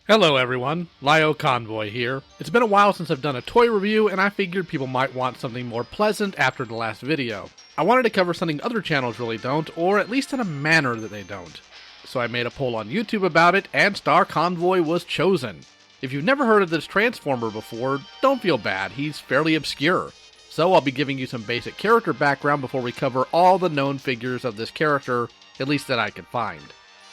Hello everyone, Lio Convoy here. It's been a while since I've done a toy review, and I figured people might want something more pleasant after the last video. I wanted to cover something other channels really don't, or at least in a manner that they don't. So I made a poll on YouTube about it, and Star Convoy was chosen. If you've never heard of this Transformer before, don't feel bad, he's fairly obscure. So I'll be giving you some basic character background before we cover all the known figures of this character, at least that I could find.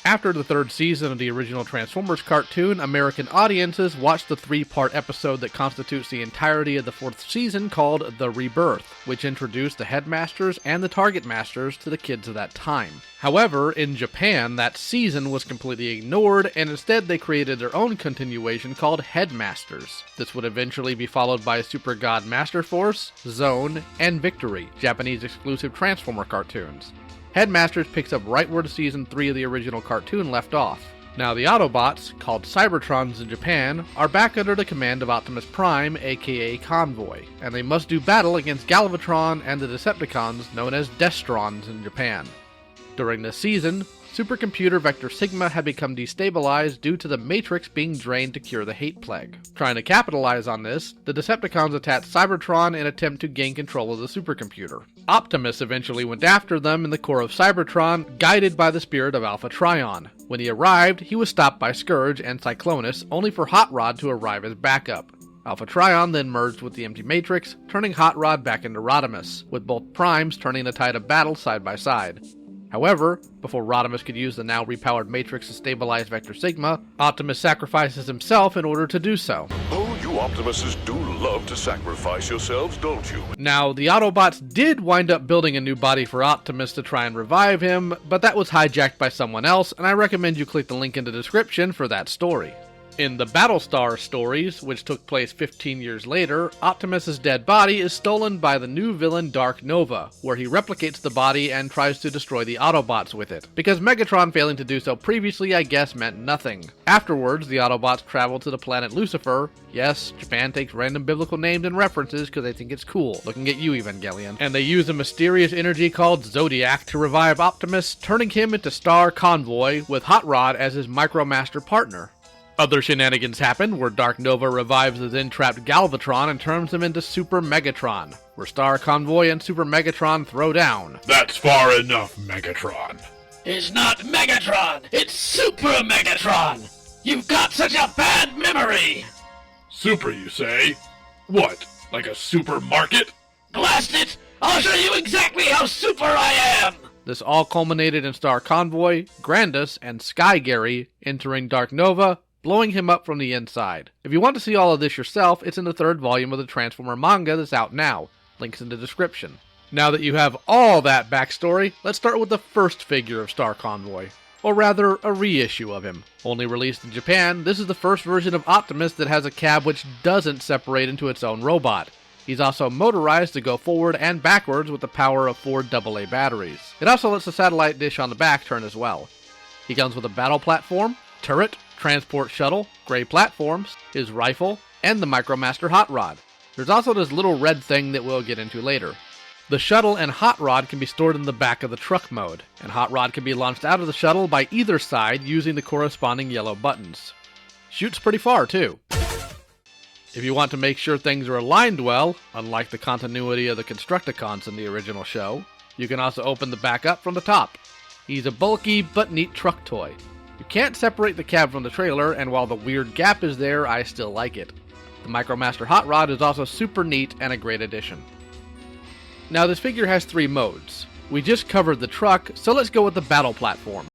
After the third season of the original Transformers cartoon, American audiences watched the three-part episode that constitutes the entirety of the fourth season called The Rebirth, which introduced the Headmasters and the Target Masters to the kids of that time. However, in Japan, that season was completely ignored, and instead they created their own continuation called Headmasters. This would eventually be followed by Super God Master Force, Zone, and Victory, Japanese exclusive Transformer cartoons. Headmasters picks up right where Season 3 of the original cartoon left off. Now the Autobots, called Cybertrons in Japan, are back under the command of Optimus Prime, aka Convoy, and they must do battle against Galvatron and the Decepticons known as Destrons in Japan. During this season, supercomputer Vector Sigma had become destabilized due to the Matrix being drained to cure the hate plague. Trying to capitalize on this, the Decepticons attacked Cybertron in an attempt to gain control of the supercomputer. Optimus eventually went after them in the core of Cybertron, guided by the spirit of Alpha Trion. When he arrived, he was stopped by Scourge and Cyclonus, only for Hot Rod to arrive as backup. Alpha Trion then merged with the empty Matrix, turning Hot Rod back into Rodimus, with both primes turning the tide of battle side by side. However, before Rodimus could use the now repowered Matrix to stabilize Vector Sigma, Optimus sacrifices himself in order to do so. Oh, you Optimuses do love to sacrifice yourselves, don't you? Now, the Autobots did wind up building a new body for Optimus to try and revive him, but that was hijacked by someone else, and I recommend you click the link in the description for that story. In the Battlestar stories, which took place 15 years later, Optimus's dead body is stolen by the new villain Dark Nova, where he replicates the body and tries to destroy the Autobots with it. Because Megatron failing to do so previously, I guess, meant nothing. Afterwards, the Autobots travel to the planet Lucifer. Yes, Japan takes random biblical names and references because they think it's cool. Looking at you, Evangelion. And they use a mysterious energy called Zodiac to revive Optimus, turning him into Star Convoy, with Hot Rod as his Micromaster partner. Other shenanigans happen, where Dark Nova revives the then-trapped Galvatron and turns him into Super Megatron, where Star Convoy and Super Megatron throw down. That's far enough, Megatron. It's not Megatron, it's Super Megatron! You've got such a bad memory! Super, you say? What, like a supermarket? Blast it! I'll show you exactly how super I am! This all culminated in Star Convoy, Grandus, and Sky Gary entering Dark Nova, blowing him up from the inside. If you want to see all of this yourself, it's in the third volume of the Transformer manga that's out now. Links in the description. Now that you have all that backstory, let's start with the first figure of Star Convoy. Or rather, a reissue of him. Only released in Japan, this is the first version of Optimus that has a cab which doesn't separate into its own robot. He's also motorized to go forward and backwards with the power of 4 AA batteries. It also lets the satellite dish on the back turn as well. He comes with a battle platform, turret, transport shuttle, gray platforms, his rifle, and the Micromaster Hot Rod. There's also this little red thing that we'll get into later. The shuttle and Hot Rod can be stored in the back of the truck mode, and Hot Rod can be launched out of the shuttle by either side using the corresponding yellow buttons. Shoots pretty far, too. If you want to make sure things are aligned well, unlike the continuity of the Constructicons in the original show, you can also open the back up from the top. He's a bulky but neat truck toy. You can't separate the cab from the trailer, and while the weird gap is there, I still like it. The Micromaster Hot Rod is also super neat and a great addition. Now this figure has 3 modes. We just covered the truck, so let's go with the battle platform.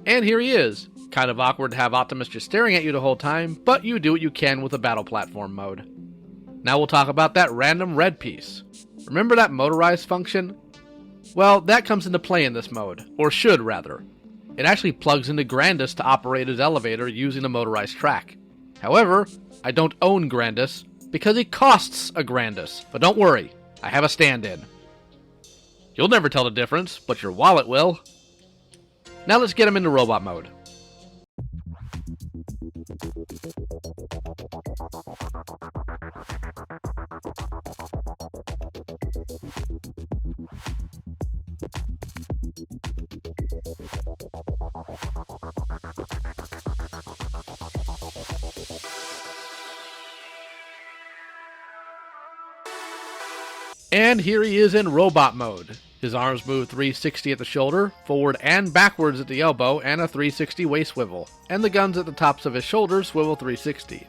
And here he is. Kind of awkward to have Optimus just staring at you the whole time, but you do what you can with the battle platform mode. Now we'll talk about that random red piece. Remember that motorized function? Well, that comes into play in this mode, or should rather. It actually plugs into Grandus to operate his elevator using the motorized track. However, I don't own Grandus, because he costs a Grandus. But don't worry, I have a stand-in. You'll never tell the difference, but your wallet will. Now let's get him into robot mode. And here he is in robot mode. His arms move 360 at the shoulder, forward and backwards at the elbow, and a 360 waist swivel. And the guns at the tops of his shoulders swivel 360.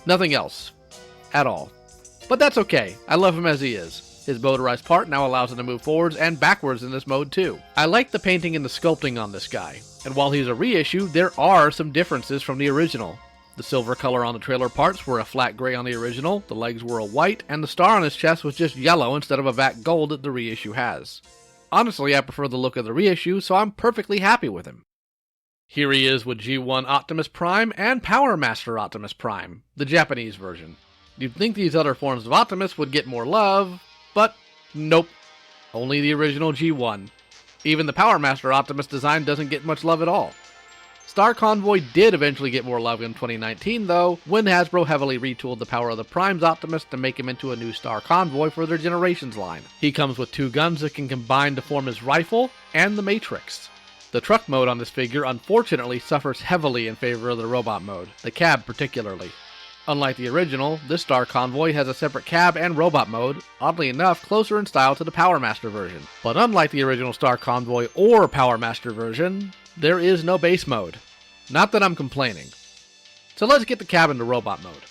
Nothing else. At all. But that's okay. I love him as he is. His motorized part now allows him to move forwards and backwards in this mode too. I like the painting and the sculpting on this guy. And while he's a reissue, there are some differences from the original. The silver color on the trailer parts were a flat gray on the original, the legs were a white, and the star on his chest was just yellow instead of a vac gold that the reissue has. Honestly, I prefer the look of the reissue, so I'm perfectly happy with him. Here he is with G1 Optimus Prime and Power Master Optimus Prime, the Japanese version. You'd think these other forms of Optimus would get more love, but nope. Only the original G1. Even the Power Master Optimus design doesn't get much love at all. Star Convoy did eventually get more love in 2019 though, when Hasbro heavily retooled the Power of the Prime's Optimus to make him into a new Star Convoy for their Generations line. He comes with two guns that can combine to form his rifle and the Matrix. The truck mode on this figure unfortunately suffers heavily in favor of the robot mode, the cab particularly. Unlike the original, this Star Convoy has a separate cab and robot mode, oddly enough closer in style to the Power Master version. But unlike the original Star Convoy or Power Master version, there is no base mode. Not that I'm complaining. So let's get the cab into robot mode.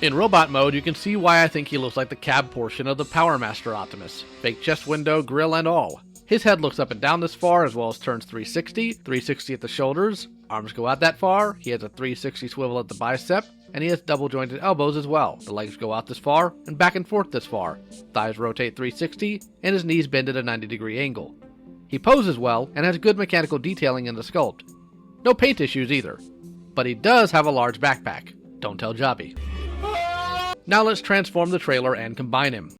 In robot mode, you can see why I think he looks like the cab portion of the Power Master Optimus. Fake chest window, grille, and all. His head looks up and down this far, as well as turns 360, 360 at the shoulders, arms go out that far, he has a 360 swivel at the bicep, and he has double jointed elbows as well. The legs go out this far, and back and forth this far. Thighs rotate 360, and his knees bend at a 90-degree angle. He poses well, and has good mechanical detailing in the sculpt. No paint issues either. But he does have a large backpack. Don't tell Jobby. Now let's transform the trailer and combine him.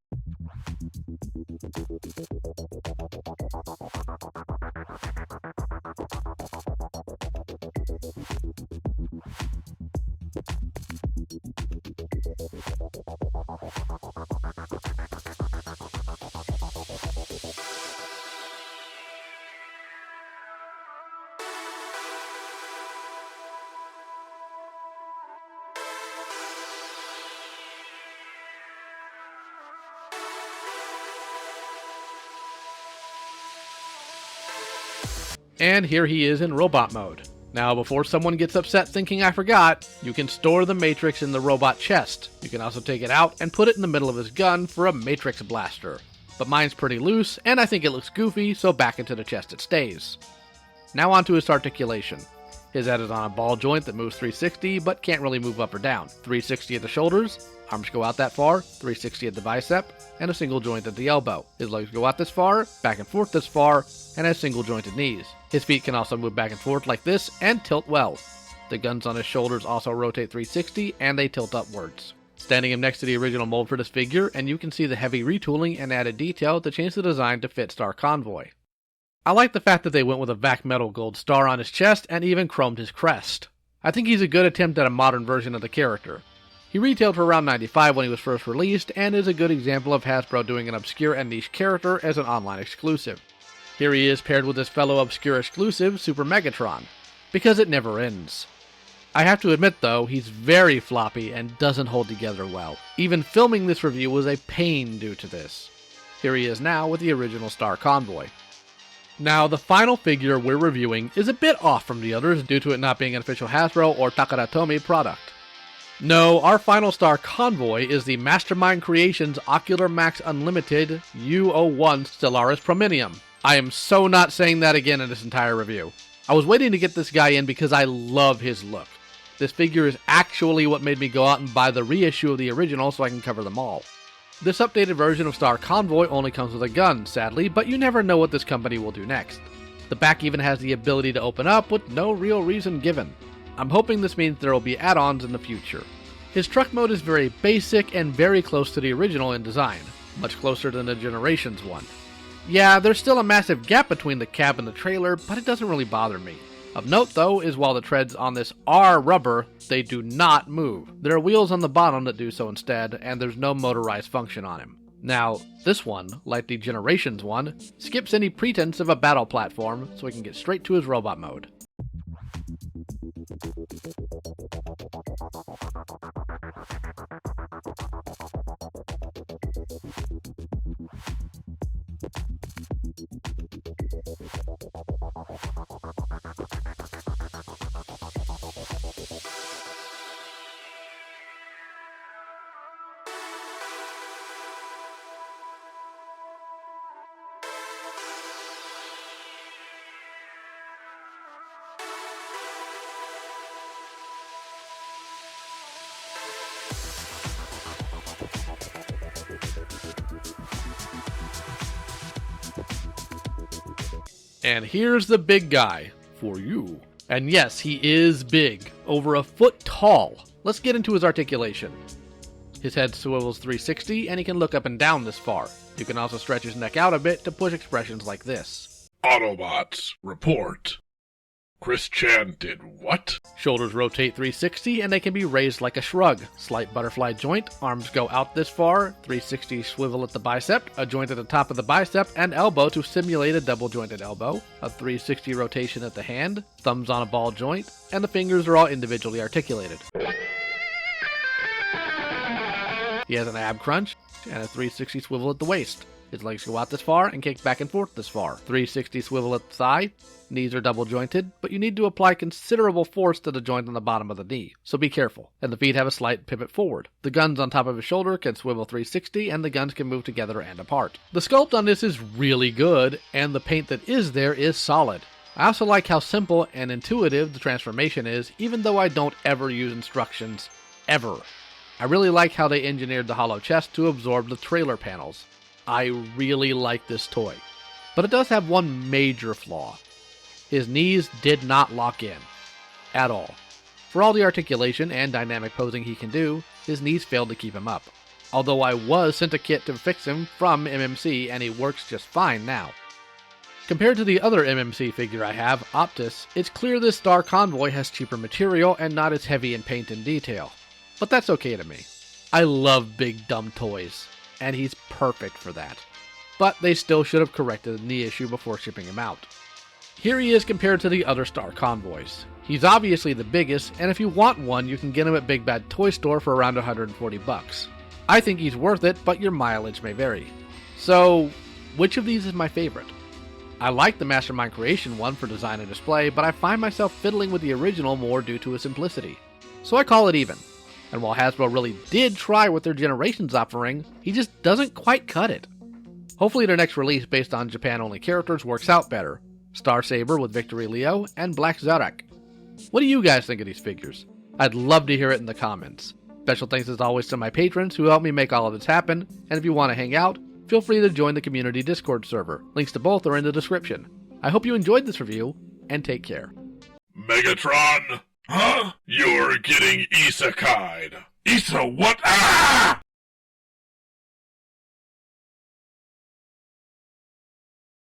And here he is in robot mode. Now, before someone gets upset thinking I forgot, you can store the Matrix in the robot chest. You can also take it out and put it in the middle of his gun for a Matrix blaster. But mine's pretty loose, and I think it looks goofy, so back into the chest it stays. Now onto his articulation. His head is on a ball joint that moves 360, but can't really move up or down. 360 at the shoulders, arms go out that far, 360 at the bicep, and a single joint at the elbow. His legs go out this far, back and forth this far, and has single jointed knees. His feet can also move back and forth like this and tilt well. The guns on his shoulders also rotate 360 and they tilt upwards. Standing him next to the original mold for this figure, and you can see the heavy retooling and added detail to change the design to fit Star Convoy. I like the fact that they went with a vac metal gold star on his chest and even chromed his crest. I think he's a good attempt at a modern version of the character. He retailed for around $95 when he was first released, and is a good example of Hasbro doing an obscure and niche character as an online exclusive. Here he is paired with his fellow obscure exclusive, Super Megatron, because it never ends. I have to admit though, he's very floppy and doesn't hold together well. Even filming this review was a pain due to this. Here he is now with the original Star Convoy. Now, the final figure we're reviewing is a bit off from the others due to it not being an official Hasbro or Takara Tomy product. No, our final Star Convoy is the Mastermind Creations Ocular Max Unlimited U01 Stellaris Prominium. I am so not saying that again in this entire review. I was waiting to get this guy in because I love his look. This figure is actually what made me go out and buy the reissue of the original so I can cover them all. This updated version of Star Convoy only comes with a gun, sadly, but you never know what this company will do next. The back even has the ability to open up with no real reason given. I'm hoping this means there will be add-ons in the future. His truck mode is very basic and very close to the original in design, much closer than the Generations one. Yeah, there's still a massive gap between the cab and the trailer, but it doesn't really bother me. Of note, though, is while the treads on this are rubber, they do not move. There are wheels on the bottom that do so instead, and there's no motorized function on him. Now, this one, like the Generations one, skips any pretense of a battle platform, so we can get straight to his robot mode. And here's the big guy for you. And yes, he is big, over a foot tall. Let's get into his articulation. His head swivels 360 and he can look up and down this far. You can also stretch his neck out a bit to push expressions like this. Autobots, report. Chris Chan did what? Shoulders rotate 360 and they can be raised like a shrug. Slight butterfly joint, arms go out this far, 360 swivel at the bicep, a joint at the top of the bicep and elbow to simulate a double jointed elbow, a 360 rotation at the hand, thumbs on a ball joint, and the fingers are all individually articulated. He has an ab crunch and a 360 swivel at the waist. His legs go out this far and kick back and forth this far. 360 swivel at the thigh. Knees are double jointed, but you need to apply considerable force to the joint on the bottom of the knee, so be careful. And the feet have a slight pivot forward. The guns on top of his shoulder can swivel 360, and the guns can move together and apart. The sculpt on this is really good, and the paint that is there is solid. I also like how simple and intuitive the transformation is, even though I don't ever use instructions, ever. I really like how they engineered the hollow chest to absorb the trailer panels. I really like this toy. But it does have one major flaw. His knees did not lock in. At all. For all the articulation and dynamic posing he can do, his knees failed to keep him up. Although I was sent a kit to fix him from MMC and he works just fine now. Compared to the other MMC figure I have, Optus, it's clear this Star Convoy has cheaper material and not as heavy in paint and detail. But that's okay to me. I love big dumb toys, and he's perfect for that. But they still should have corrected the knee issue before shipping him out. Here he is compared to the other Star Convoys. He's obviously the biggest, and if you want one, you can get him at Big Bad Toy Store for around $140. I think he's worth it, but your mileage may vary. So, which of these is my favorite? I like the Mastermind Creation one for design and display, but I find myself fiddling with the original more due to its simplicity. So I call it even. And while Hasbro really did try with their Generations offering, he just doesn't quite cut it. Hopefully their next release based on Japan-only characters works out better. Star Saber with Victory Leo, and Black Zarak. What do you guys think of these figures? I'd love to hear it in the comments. Special thanks as always to my patrons who helped me make all of this happen, and if you want to hang out, feel free to join the community Discord server. Links to both are in the description. I hope you enjoyed this review, and take care. Megatron? Huh? You're getting isekai'd. Isa what? Ah!